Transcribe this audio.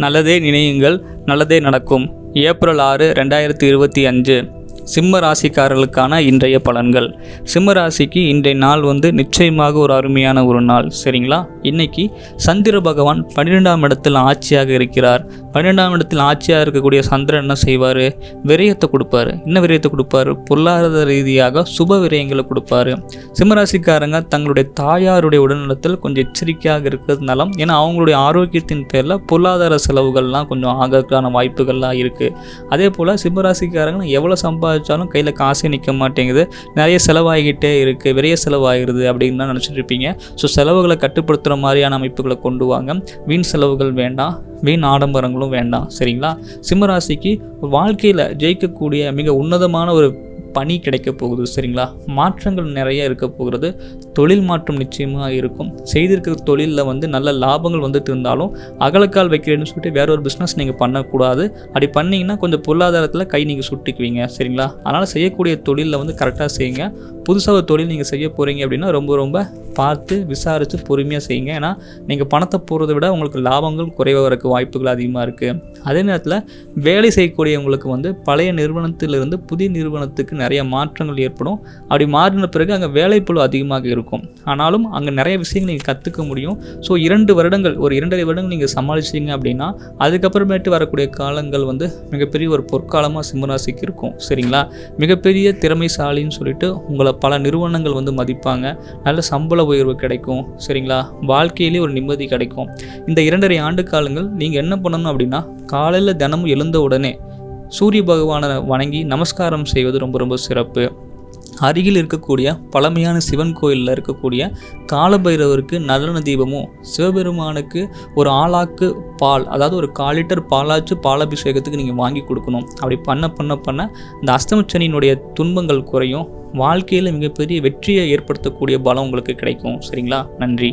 நல்லதே நினையுங்கள், நல்லதே நடக்கும். ஏப்ரல் 6, 2025 சிம்ம ராசிக்காரர்களுக்கான இன்றைய பலன்கள். சிம்ம ராசிக்கு இன்றைய நாள் நிச்சயமாக ஒரு அருமையான ஒரு நாள். சரிங்களா? இன்னைக்கு சந்திர பகவான் 12ஆம் இடத்தில் ஆட்சியாக இருக்கிறார். 12ஆம் இடத்தில் ஆட்சியாக இருக்கக்கூடிய சந்திரன் என்ன செய்வார்? விரயத்தை கொடுப்பாரு. என்ன விரயத்தை கொடுப்பாரு? பொருளாதார ரீதியாக சுப விரயங்களை கொடுப்பாரு. சிம்மராசிக்காரங்க தங்களுடைய தாயாருடைய உடல்நலத்தில் கொஞ்சம் எச்சரிக்கையாக இருக்கிறது நலம். ஏன்னா அவங்களுடைய ஆரோக்கியத்தின் பேரில் பொருளாதார செலவுகள்லாம் கொஞ்சம் ஆகிறதுக்கான வாய்ப்புகள்லாம் இருக்குது. அதே போல் சிம்மராசிக்காரங்க எவ்வளோ சம்பாதிச்சாலும் கையில் காசே நிற்க மாட்டேங்குது, நிறைய செலவாகிக்கிட்டே இருக்குது, விரைய செலவாகிடுது அப்படின்னு தான் நினச்சிட்டு இருப்பீங்க. ஸோ செலவுகளை கட்டுப்படுத்துகிற மாதிரியான அமைப்புகளை கொண்டு வாங்க. வீண் செலவுகள் வேண்டாம், வீண் ஆடம்பரங்களும் வேண்டாம். சரிங்களா? சிம்மராசிக்கு வாழ்க்கையில் ஜெயிக்கக்கூடிய மிக உன்னதமான ஒரு பணி கிடைக்க போகுது. சரிங்களா? மாற்றங்கள் நிறைய இருக்க போகிறது. தொழில் மாற்றம் நிச்சயமாக இருக்கும். செய்திருக்கிற தொழிலில் நல்ல லாபங்கள் வந்துட்டு இருந்தாலும் அகலக்கால் வைக்கிறேன்னு சொல்லிட்டு வேற ஒரு பிஸ்னஸ் நீங்கள் பண்ணக்கூடாது. அப்படி பண்ணிங்கன்னா கொஞ்சம் பொருளாதாரத்தில் கை நீங்கள் சுட்டிக்குவீங்க. சரிங்களா? அதனால் செய்யக்கூடிய தொழிலில் கரெக்டாக செய்யுங்க. புதுசாக ஒரு தொழில் நீங்கள் செய்ய போகிறீங்க அப்படின்னா ரொம்ப பார்த்து விசாரித்து பொறுமையாக செய்யுங்க. ஏன்னா நீங்கள் பணத்தை போகிறத விட உங்களுக்கு லாபங்கள் குறைவாக வரக்கு வாய்ப்புகள் அதிகமாக இருக்குது. அதே நேரத்தில் வேலை செய்யக்கூடியவங்களுக்கு பழைய நிறுவனத்திலிருந்து புதிய நிறுவனத்துக்கு நிறைய மாற்றங்கள் ஏற்படும். அப்படி மாறின பிறகு அங்கே வேலைப்பளு அதிகமாக இருக்கும். ஆனாலும் அங்கே நிறைய விஷயங்கள் நீங்கள் கற்றுக்க முடியும். ஸோ 2 வருடங்கள், ஒரு 2.5 வருடங்கள் நீங்கள் சமாளிச்சிங்க அப்படின்னா அதுக்கப்புறமேட்டு வரக்கூடிய காலங்கள் மிகப்பெரிய ஒரு பொற்காலமாக சிம்மராசிக்கு இருக்கும். சரிங்களா? மிகப்பெரிய திறமைசாலின்னு சொல்லிட்டு உங்களை பல நிறுவனங்கள் மதிப்பாங்க. நல்ல சம்பள உயர்வு கிடைக்கும். சரிங்களா? வாழ்க்கையிலே ஒரு நிம்மதி கிடைக்கும். இந்த 2.5 ஆண்டு காலங்கள் நீங்கள் என்ன பண்ணணும் அப்படின்னா, காலையில் தினமும் எழுந்த உடனே சூரிய பகவானை வணங்கி நமஸ்காரம் செய்வது ரொம்ப சிறப்பு. அருகில் இருக்கக்கூடிய பழமையான சிவன் கோயிலில் இருக்கக்கூடிய காலபைரவருக்கு நல்லெண்ண தீபமும், சிவபெருமானுக்கு ஒரு ஆளாக்கு பால், அதாவது ஒரு 1/4 லிட்டர் பாலாச்சு பாலாபிஷேகத்துக்கு நீங்கள் வாங்கி கொடுக்கணும். அப்படி பண்ண இந்த அஷ்டமச்சனியினுடைய துன்பங்கள் குறையும். வாழ்க்கையில் மிகப்பெரிய வெற்றியை ஏற்படுத்தக்கூடிய பலம் உங்களுக்கு கிடைக்கும். சரிங்களா? நன்றி.